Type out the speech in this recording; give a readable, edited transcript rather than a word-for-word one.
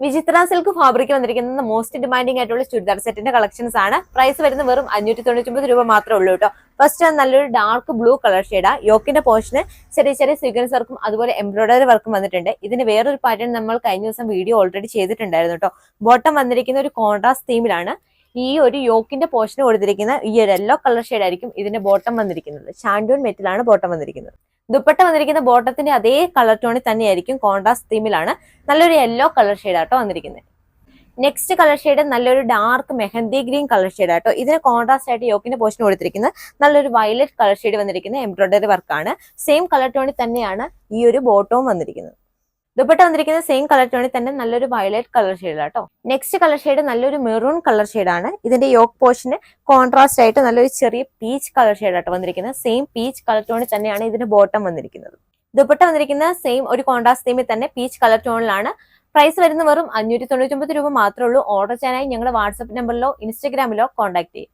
വിചിത്ര silk fabric വന്നിരിക്കുന്നത് most demanding ആയിട്ടുള്ള ചുരിദാർ സെറ്റിന്റെ കളക്ഷൻസ് ആണ്. പ്രൈസ് വരുന്നത് വെറും 599 രൂപ മാത്രമേ ഉള്ളൂ കേട്ടോ. ഫസ്റ്റ് നല്ലൊരു ഡാർക്ക് ബ്ലൂ കളർ ഷെയ്ഡാ. യോക്കിന്റെ പോർഷന് ചെറിയ ചെറിയ സീക്വൻസ് വർക്കും അതുപോലെ എംബ്രോയിഡറി വർക്കും വന്നിട്ടുണ്ട്. ഇതിന് വേറൊരു പാറ്റേൺ നമ്മൾ കഴിഞ്ഞ ദിവസം വീഡിയോ ഓൾറെഡി ചെയ്തിട്ടുണ്ടായിരുന്നു കേട്ടോ. ബോട്ടം വന്നിരിക്കുന്ന ഒരു കോൺട്രാസ്റ്റ് തീമിലാണ്. ഈ ഒരു യോക്കിന്റെ പോർഷന് കൊടുത്തിരിക്കുന്ന ഈ ഒരു യെല്ലോ കളർ ഷെയ്ഡ് ആയിരിക്കും ഇതിന്റെ ബോട്ടം വന്നിരിക്കുന്നത്. ഷാൻഡൂൺ മെറ്റിലാണ് ബോട്ടം വന്നിരിക്കുന്നത്. ദുപ്പട്ട വന്നിരിക്കുന്ന ബോട്ടത്തിന്റെ അതേ കളർ ടോണിൽ തന്നെയായിരിക്കും, കോൺട്രാസ്റ്റ് തീമിലാണ്. നല്ലൊരു യെല്ലോ കളർ ഷെയ്ഡാട്ടോ വന്നിരിക്കുന്നത്. നെക്സ്റ്റ് കളർ ഷെയ്ഡ് നല്ലൊരു dark mehndi green colour shade ആട്ടോ. ഇതിന് കോൺട്രാസ്റ്റ് ആയിട്ട് യോക്കിന്റെ പോർഷൻ കൊടുത്തിരിക്കുന്നത് നല്ലൊരു വയലറ്റ് കളർ ഷെയ്ഡ് വന്നിരിക്കുന്ന എംബ്രോയിഡറി വർക്കാണ്. സെയിം കളർ ടോണിൽ തന്നെയാണ് ഈ ഒരു ബോട്ടവും വന്നിരിക്കുന്നത്. ദുപ്പട്ട വന്നിരിക്കുന്ന സെയിം കളർ ടോണിൽ തന്നെ നല്ലൊരു വയലറ്റ് കളർ ഷെയ്ഡ് ആട്ടോ. നെക്സ്റ്റ് കളർ ഷെയ്ഡ് നല്ലൊരു മെറൂൺ കളർ ഷെയ്ഡാണ്. ഇതിന്റെ യോക്ക് പോർഷന് കോൺട്രാസ്റ്റ് ആയിട്ട് നല്ലൊരു ചെറിയ പീച്ച് കളർ ഷെയ്ഡ് ആട്ടോ വന്നിരിക്കുന്നത്. സെയിം പീച്ച് കളർ ടോണിൽ തന്നെയാണ് ഇതിന്റെ ബോട്ടം വന്നിരിക്കുന്നത്. ദുപ്പട്ട വന്നിരിക്കുന്ന സെയിം ഒരു കോൺട്രാസ്റ്റ് തീമിൽ തന്നെ പീച്ച് കളർ ടോണിലാണ്. പ്രൈസ് വരുന്ന വെറും 599 രൂപ മാത്രമേ ഉള്ളൂ. ഓർഡർ ചെയ്യാനായി ഞങ്ങളുടെ വാട്സ്ആപ്പ് നമ്പറിലോ ഇൻസ്റ്റഗ്രാമിലോ കോൺടാക്ട് ചെയ്യും.